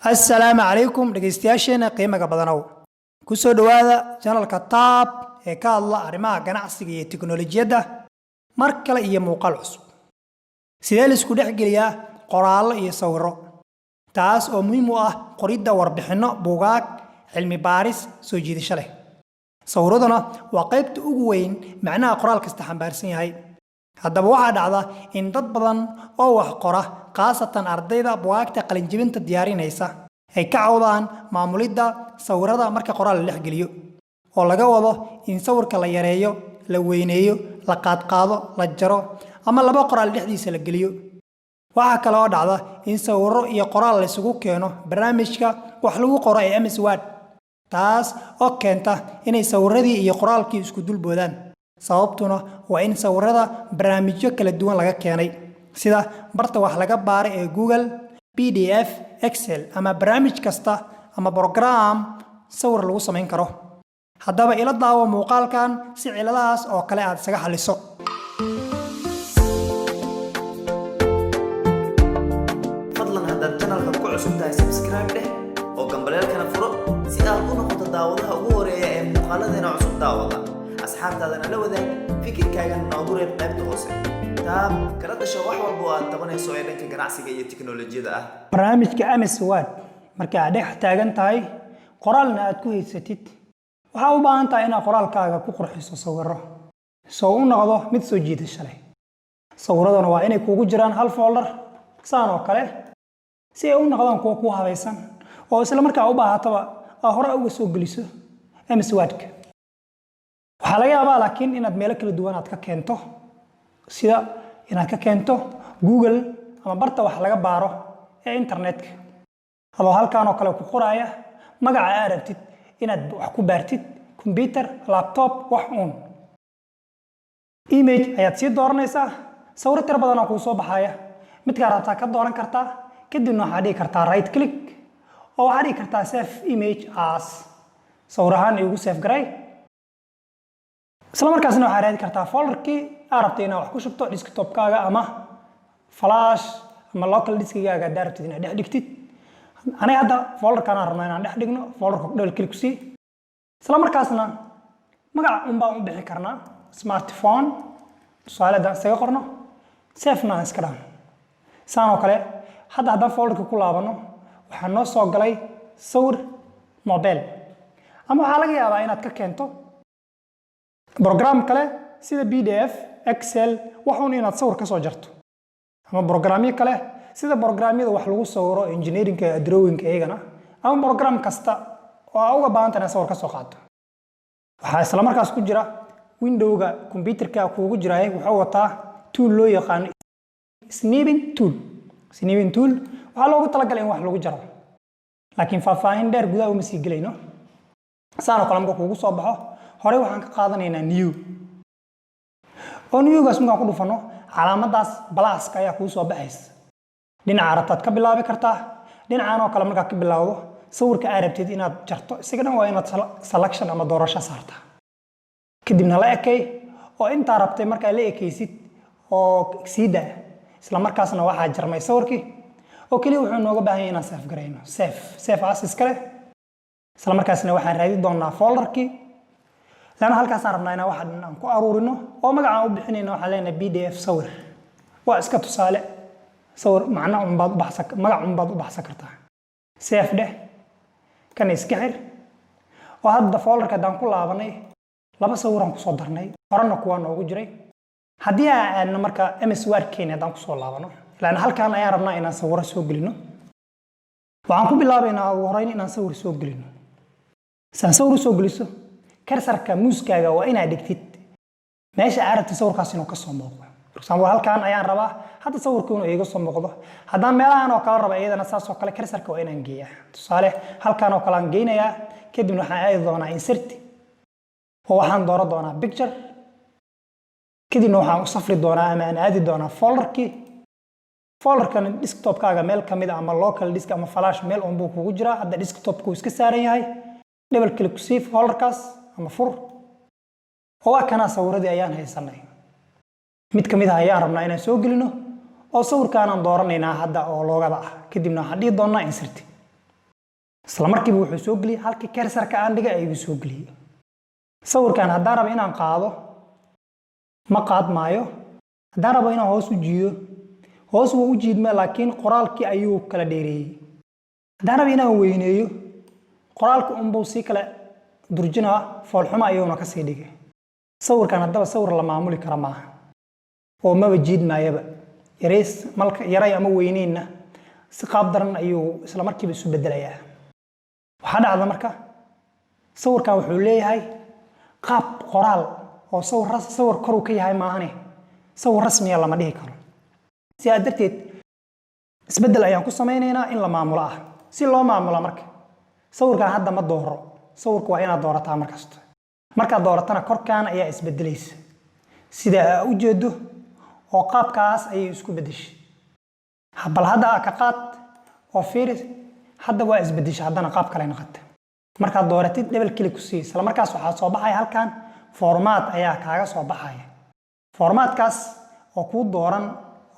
السلام عليكم dhageystayaasheena qiimaha badanow ku soo dhawaada channelka Tab ee ka hadla arrimaha ganacsiga iyo tiknoolajiyada mar kale iyo muuqaal cusub sidee la isku dhaxgeliyaa qoraallo iyo sawirro taas oo muhiim u ah qoridda warbixino buugaag cilmi baaris soo jiidasho leh sawirraduna waa qaybta ugu weyn macnaha qoraal kasta xambaarsan yahay haddaba waxaa dhacda in dad badan oo wax qora qaasatan ardayda buugaagta qalinjibinta diyaarinaysa ay ka cawdaan maamulidda sawirrada marka qoraal la geliyo oo laga wado in sawirka la yareeyo la weyneeyo la qaadqaado la jaro ama laba qoraal dhexdiisa la geliyo waxa kale oo dhacda in sawirro iyo qoraal la isugu keeno barnaamijka wax lagu qoro ee MS Word taas oo keenta inay sawirradii iyo qoraalkii isku dulboodaan sababtuna waa in sawirrada barnaamijyo kala duwan laga keenay sida barta wax laga baaray ee Google PDF Excel ama barnaamij kasta ama program sawir lagu samayn karo haddaba ila daawo muuqaalkan si ciladahaas oo kale aad isaga xaliso fadlan haddaad channelka ku cusub tahay subscribe dheh oo gambaleelkana furo si aad u noqoto daawadaha ugu horeeya ee muuqaaladeena cusub daawada asxaabtaadana la wadaag fikirkaaga noogu reeb qaybta hoose taab kala dasho wax walba oo aad tabanayso ee dhanka ganacsiga iyo tiknoolajiyada ah barnaamijka MS Word marka aad dhex taagan tahay qoraalna aad ku haysatid waxa u baahan tahay inaad qoraalkaaga ku qurxiso sawirro soo u noqdo mid soo jiidasho leh sawirraduna waa inay kugu jiraan hal folder saan oo kale si ay u noqdaan kuwo ku habaysan oo isla markaa u baahataba hore uga soo geliso MS Word waxaa laga yaabaa laakiin inaad meelo kala duwan aad ka keento sida inaad ka keento Google ama barta wax laga baaro ee internetka adoo halkaan oo kale ku qoraya magaca aad rabtid inaad wax ku baartid computer laptop wax uun image ayaad sii dooranaysaa sawir tiro badan oo kuu soo baxaya midka rabtaa ka dooran kartaa kadibna waxaad dhigi kartaa right click oo waxaad dhigi kartaa save image as sawir ahaan igu save garay isla markaasna waxaad raadi kartaa folderkii aad rabtay inaad wax ku shubto desktopkaaga ama flash ama local diskigaaga aad rabtid inaad dhex dhigtid aniga hadda folderkaan aan rabnaa inaan dhex dhigno folderka double click ku sii isla markaasna magaca un baan u bixi karnaa smartphone tusaale haddaan isaga qorno safena aan iska dhahno saan oo kale hadda haddaan folderka ku laabano waxaa noo soo galay sawir mobile ama waxaa laga yaabaa inaad ka keento program kale sida PDF Excel waxuun inaad sawir ka soo jarto ama programyo kale sida programyada wax lagu sawiro engineering drawing eegana ama program kasta oo aad uga baahan tahay sawir ka soo qaado waxa isla markaas ku jira windowga computerka kuugu jiray wuxuu wataa tool loo yaqaan snipping tool waxa loogu talagalay in wax lagu jaro laakiin faahfaahin dheer gudaha uma sii gelayno saan oo kale marka kuugu soo baxo hore waxaan ka qaadanaynaa new oo newgaas markaan ku dhufano calaamadaas plus ayaa kuu soo baxaysa dhinaca rabtaad ka bilaabi kartaa dhinacaan oo kale markaad ka bilaawdo sawirka aad rabtid inaad jarto isaga dhan waa inaad selection ama doorasho saartaa kadibna la ekay oo intaa rabtay markaa la ekaysid oo siida isla markaasna waxaa jarmay sawirkii oo kaliya wuxuu nooga baahan yahay inaan save garayno save as iskale isla markaasna waxaan raadi doonaa folderkii lana halkaasaan rabnaa inaan wax aan ku aruurino oo magacaan u bixinayno waxaan leenahay PDF sawir waa iska tusaale sawir macna un baad u baxsan magac un baad u baxsan kartaa save dheh kan iska xir oo hadda folderka haddaan ku laabanay laba sawiraan ku soo darnay horena kuwaa noogu jiray haddii aan aadno marka MS Word keena haddaan ku soo laabano lana halkaan ayaan rabnaa inaan sawirro soo gelino waxaan ku bilaabaynaa ugu horreyn inaan sawir soo gelino saan sawir soo geliso cursor-ka muuskaaga waa inaad dhigtid meesha aad rabtid sawirkaas inuu ka soo muuqdo for example halkaan ayaan rabaa hadda sawirku inuu iga soo muuqdo haddaan meelahan oo kale raba iyadana saas oo kale cursor-ka waa inaan geeyaa tusaale halkaan oo kale aan geynayaa kadibna waxaan aadi doonaa insert oo waxaan dooran doonaa picture kadibna waxaan u safri doonaa ama aan aadi doonaa folderkan desktopkaaga meel ka mid ah ama local disk ama flash meel un buu kugu jiraa hadda desktopku iska saaran yahay double click ku sii folderkaas ama fur oo kana sawirradii ayaan haysanay mid ka mid ah ayaan rabnaa inaan soo gelino oo sawirkaan aan dooranaynaa hadda oo loogada ah kadibna waxaan dhigi doonaa insert isla markiiba wuxuu soo geliyay halkii cursor-ka aan dhigay ayuu soo geliyay. sawirkan haddaan rabo inaan qaado ma qaad maayo. haddaan rabo inaan hoos u jiido hoos wuu u jiidmaa, laakiin qoraalkii ayuu kala dheereeyay. haddaan rabo inaan weyneeyo qoraalka unbuu sii kala durjinaa, foolxumo ayuuna ka sii dhigay. sawirkan haddaba sawir la maamuli kara maaha oo maba jiidmaayaba. yaray ama weyneynna si qaab daran ayuu isla markiiba isu bedelayaa. waxaa dhacda marka sawirkan wuxuu leeyahay qaab qoraal oo sawir kor uu ka yahay maahane sawir rasmiya lama dhihi karo. sidaa darteed isbedel ayaan ku samaynaynaa in la maamulo ah. si loo maamulo marka sawirkan hadda ma dooro. sawirku waa inaad doorataa markasta. markaad dooratana korkaan ayaa isbedelaysa sida aad u jeedo oo qaabkaas ayay isku bedeshay. bal hadda ka qaad oo fiiri, hadda waa isbedeshay, haddana qaab kale noqotay. markaad dooratid double click ku sii, isla markaas waxaa soo baxaya halkan format ayaa kaaga soo baxaya. formatkaas oo kuu dooran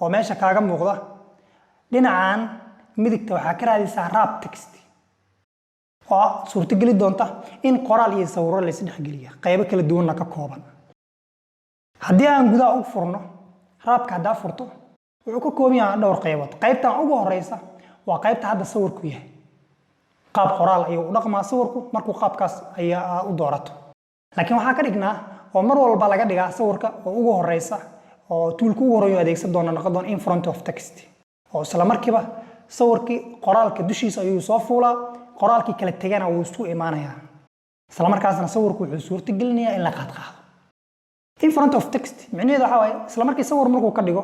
oo meesha kaaga muuqda dhinacan midigta waxaa ka raadaysaa wrap text oo suurtageli doonta in qoraal iyo sawirro la isdhexgeliya qaybo kala duwanna ka kooban. haddii aan gudaha u furno wrapka, haddaa furto wuxuu ka kooban yahay dhowr qaybood. qaybtan ugu horeysa waa qaybta hadda sawirku yahay. qaab qoraal ayuu u dhaqmaa sawirku markuu qaabkaas ayaa u doorato. laakiin waxaa ka dhignaa oo mar walba laga dhigaa sawirka oo ugu horeysa oo toolka ugu horeeyo adeegsan doona noqon doona in front of text oo isla markiiba sawirkii qoraalka dushiisa ayuu soo fuulaa, qoraalkii kala tegana wuu isku imaanayaa. isla markaasna sawirku wuxuu suurtagelinayaa in la qaadqaado. in front of text micnaheedu waxa waaye isla markii sawir markuu ka dhigo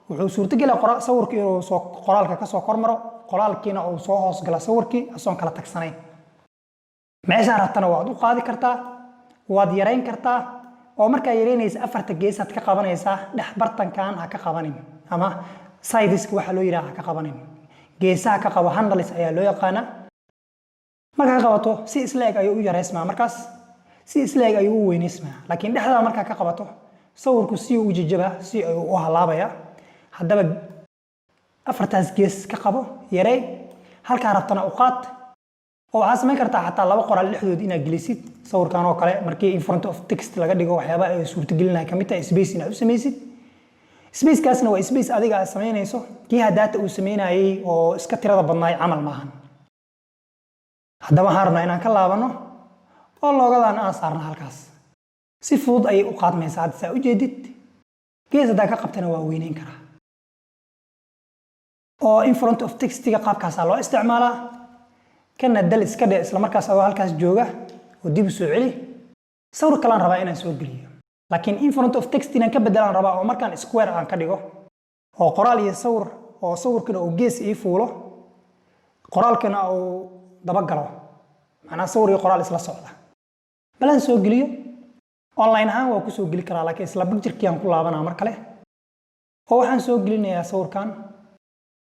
wuxuu suurtagelayaa sawirkii inuu soo qoraalka ka soo kormaro, qoraalkiina uu soo hoos gala sawirkii asoon kala tagsanayn. meesha rabtana waad u qaadi kartaa, waad yareyn kartaa, oo markaa yareynaysa afarta geesaad ka qabanaysaa, dhex bartankan ha ka qabanin ama sideska waxa loo yiraahdaa ha ka qabanin. geesaha ka qabo handles ayaa loo yaqaana. markaa qabato si isla eg ayuu u yareysmaa, markaas si isla eg ayuu u weyneysmaa. laakiin dhexda markaa ka qabato sawirku si uu jajaba si uu u halaabaya. haddaba afartaas gees ka qabo, yarey, halkaa rabtana u qaad. oo waxaad samayn kartaa xataa laba qoraal dhexdood inaad gelisid. sawirkan oo kale markii in front of text laga dhigo waxyaabaha ay suurtagelinaya ka mid tahay space inaad u samaysid. spacekaasna waa space adiga aad samaynayso, kii haddaata uu samaynayay oo iska tirada badnaay camal maahan. haddaba waxaan rabnaa inaan ka laabano oo loogadan aan saarno halkaas. si fudud ayay u qaadmaysaa. hadda saa u jeedid gees haddaa ka qabtana waa weyneyn karaa. oo in front of textiga qaabkaasaa loo isticmaalaa. kana dal iska dhe, isla markaas adoo halkaas jooga oo dib u soo celi. sawir kalaan rabaa inaan soo geliyo, laakiin in front of text inaan ka bedelaan rabaa oo markaan square aan ka dhigo oo qoraal iyo sawir oo sawirkana uu gees ii fuulo, qoraalkana uu daba galo, macnaa sawir iyo qoraal isla socda. balan soo geliyo online ahaan waa ku soo geli karaa, laakiin isla picture-kii aan ku laabanaa mar kale oo waxaan soo gelinayaa sawirkan.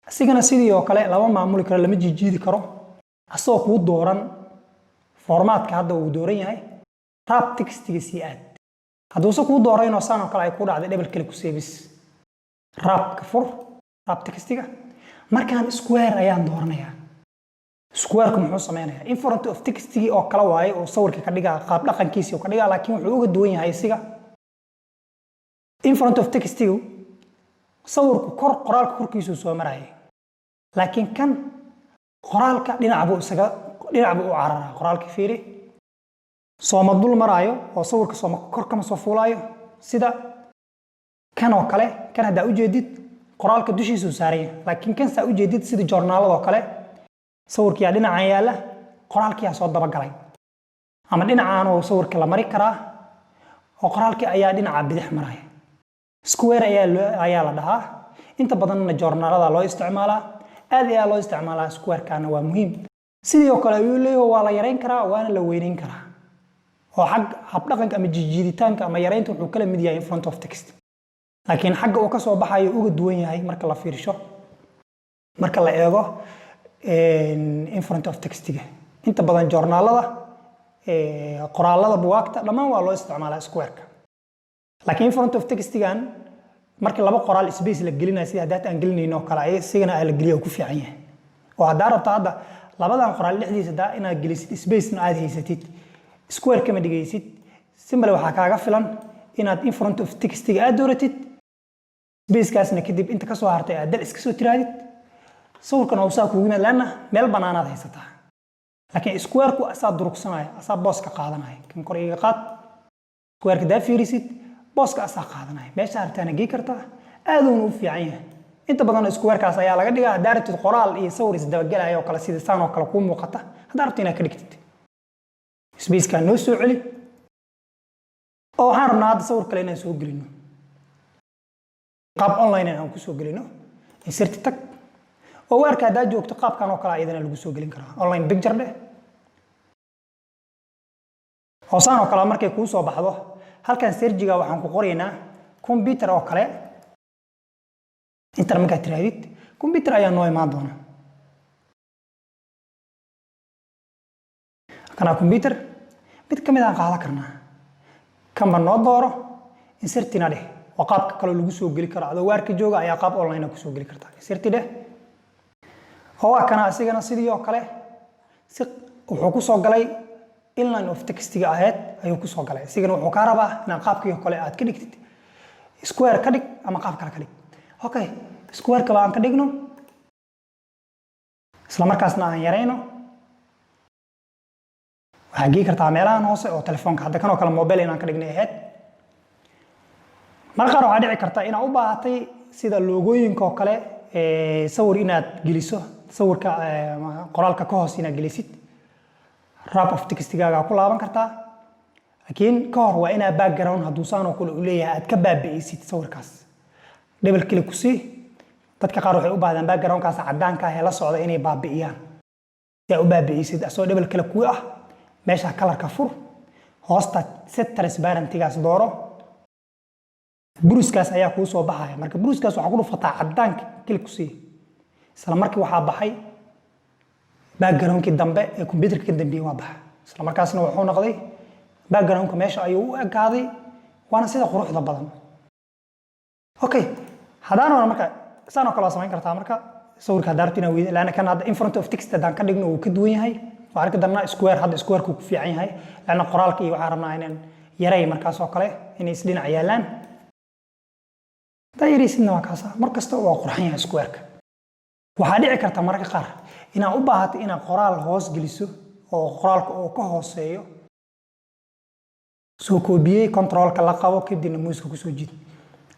asigana sidii oo kale lama maamuli karo, lama jiijiidi karo. asoo kuu dooran formatka hadda uu dooran yahay wrap textiga sii aad. hadduuse kuu dooraynoo saan oo kale ay ku dhacday double click ku seebis. wrapka fur, wrap textiga. markaan square ayaan dooranayaa. square-ku muxuu sameynayaa? in front of textigi oo kala waaye oo sawirka ka dhigaa, qaab dhaqankiisii oo ka dhigaa, laakiin wuxuu uga duwan yahay isiga. in front of textigu sawirku qoraalka korkiisuu soo marayay, laakiin kan qoraalka dhinac buu u cararaa. qoraalka fiiri sooma dul maraayo oo sawirka sooma kor kama soo fuulaayo sida kan oo kale. kan haddaa u jeedid qoraalka dushiisuu saaraya, laakiin kan saa u jeedid sida joornaalada oo kale sawirkiyaa dhinacan yaalla, qoraalkiyaa soo dabagalay. ama dhinacaan oo sawirka la mari karaa oo qoraalkii ayaa dhinaca bidix maraya. square ayaa la dhahaa. inta badanna joornaalada loo isticmaalaa. aad ayaa loo isticmaalaa square-kana waa muhiim. sidii oo kale ayuu leeyahay waa la yareyn karaa waana la weyneyn karaa. oo xag habdhaqanka ama jiiditaanka ama yareynta wuxuu kala mid yahay in front of text. laakiin xagga uu ka soo baxayo uga duwan yahay marka la fiirsho, marka la eego in front of textiga. inta badan joornaalada, qoraalada, bugaagta dhammaan waa loo isticmaalaa square-ka. laakiin in front of textigan markii laba qoraal space la gelinayo sida hadda aan gelinayno kala ay sigana la geliyo ku fiican yahay. oo hadda rabta hadda labadan qoraal dhexdiisa daa inaad gelisid space-na aad haysatid square kama dhigaysid simple waxaa kaaga filan inaad in front of text-ga aad dooratid space-kaasna kadib inta ka soo hartay aad dal iska soo tiraadid sawirkan oo saa kugu yimaad laana meel banaanaad haysataa laakiin square-ku asaa durugsanaya asaa booska qaadanaya kan kor iga qaad square-ka daa fiirisid booska asaa qaadanaya meesha hartaana gey kartaa aad uu u fiican yahay inta badan square-kaas ayaa laga dhigaa hadaa rabtid qoraal iyo sawir isdabagalayo oo kale sida saan oo kale kuu muuqata hadaa rabtid inaad ka dhigtid space-ka noo soo celi oo waxaan rabnaa hadda sawir kale inaan soo gelino qaab online aan ku soo gelino insert tag oo warka hadaa joogto qaabkan oo kale ayadana lagu soo gelin karaa online picture dheh oo saan oo kale markay kuu soo baxdo halkan search-ga waxaan ku qoraynaa computer oo kale inta markaad tiraadid computer ayaa noo imaan doona kana computer mid kamid aan qaadan karnaa kamba noo dooro insertina dheh oo qaabka kale lagu soo geli karo adoo warka jooga ayaa qaab online ku soo geli kartaa inserti dheh oo kana asigana sidii oo kale si wuxuu ku soo galay inline of text-ga ahead ayuu ku soo galay asigana wuxuu ka rabaa in qaabkii kale aad ka dhigtid square ka dhig ama qaab kale ka dhig okay square ka baan ka dhigno isla markaasna aan yareyno waxaa gii kartaa meelahan hoose oo telefoonka hadda kan oo kale mobile inaan ka dhignay ahead marka qaar waxaa dhici karta inaad u baahatay sida loogooyinka oo kale sawir inaad geliso sawirka qoraalka ka hoos inaad gelisid wrap of text-gaaga ku laaban kartaa laakiin ka hor waa inaad background hadduu saan oo kale u leeyahay aad ka baabi'isid sawirkaas double click ku sii dadka qaar waxay u baahdaan background-kaas caddaanka ah ee la socda inay baabi'iyaan si aad u baabi'isid asoo double click ku ah meesha color-ka fur hoosta set transparent-gaas dooro bruiskaas ayaa kuu soo baxaya marka bruiskaas waxaa ku dhufataa caddaanka click ku sii isla markii waxaa baxay background-kii dambe ee computer-ka ka dambeeyay waa baxay isla markaasna wuxuu noqday background-ka meesha ayuu u ekaaday waana sida quruxda badan okay hadaan marka saan oo kale samayn kartaa marka sawirka daartina weey laana kan hadda in front of text hadaan ka dhigno uu ka duwan yahay waa arki darnaa square hadda square-ku ku fiican yahay laana qoraalka iyo waxaan rabnaa inaan yaray markaas oo kale inay is dhinac yaalaan dayriisna waa kaasa markasta waa qurxan yahay square-ka waxaa dhici karta marka qaar inaad u baahato inaad qoraal hoos geliso oo qoraalka oo ka hooseeyo soo koobiyey control-ka la qabo kadibna muuska ku soo jiid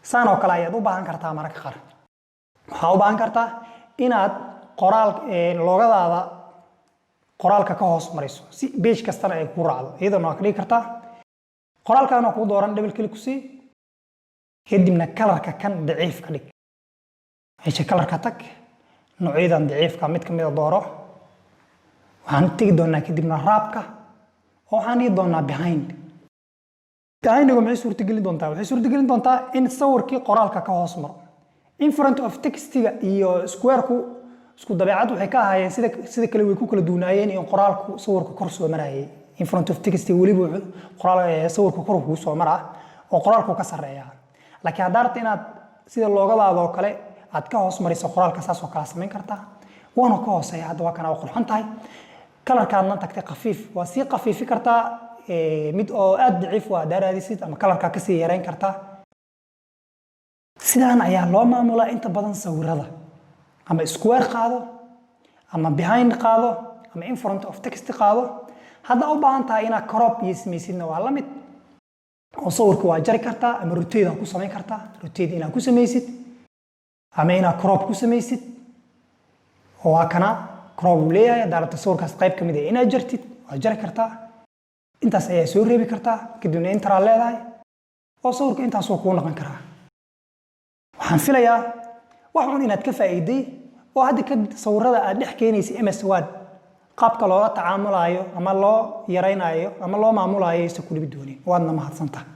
saan oo kale ayaad u baahan kartaa marka qaar waxaa u baahan kartaa inaad qoraal loogadaada qoraalka ka hoos mariso si page kastana ay ku raacdo iyadoo waa ka dhigi kartaa qoraalkan oo ku dooran double click ku sii kadibna color-ka kan daciif ka dhig meesha color-ka tag noocyadan daciifka mid kamid ah dooro waxaan tagi doonaa kadibna wrap-ka oo waxaan dhigi doonaa behind maxay suurtagelin doontaa waxay suurtagelin doontaa in sawirkii qoraalka ka hoos maro in front of text-ga iyo square-ku isku dabeecad waxay ka ahaayeen sida kale way ku kala duunaayeen in qoraalku sawirka kor soo marayay in front of text-ga waliba qoraal sawirka kor ku soo maraa oo qoraalku ka sareeyaa laakiin haddii aad inaad sida loogadaada oo kale aad ka hoos mariso qoraalka saas oo kala samayn kartaa waana ka hooseeya hadda waa kana oo qurxan tahay color-kaadna tagtay khafiif waa sii khafiifi kartaa mid oo aad daciif waa daraadisid ama color-ka ka sii yareyn kartaa sidaan ayaa loo maamulaa inta badan sawirada ama square qaado ama behind qaado ama in front of text qaado hadda u baahan tahay inaad crop iyo samaysidna waa la mid oo sawirka waa jari kartaa ama rotate ku samayn kartaa rotate inaad ku samaysid ama inaad crop ku samaysid oo waa kana crop uu leeyahay daarta sawirkaas qayb kamid ah inaad jartid waa jari kartaa intaas ayaa soo reebi kartaa kadibna intara leedahay oo sawirka intaas oo ku noqon karaa waxaan filayaa wax un inaad ka faa'iiday oo hadda ka sawirada aad dhex keenaysa MS Word qaabka loola tacaamulayo ama loo yareynayo ama loo maamulayo isa ku dhibi doonin waadna mahadsantahay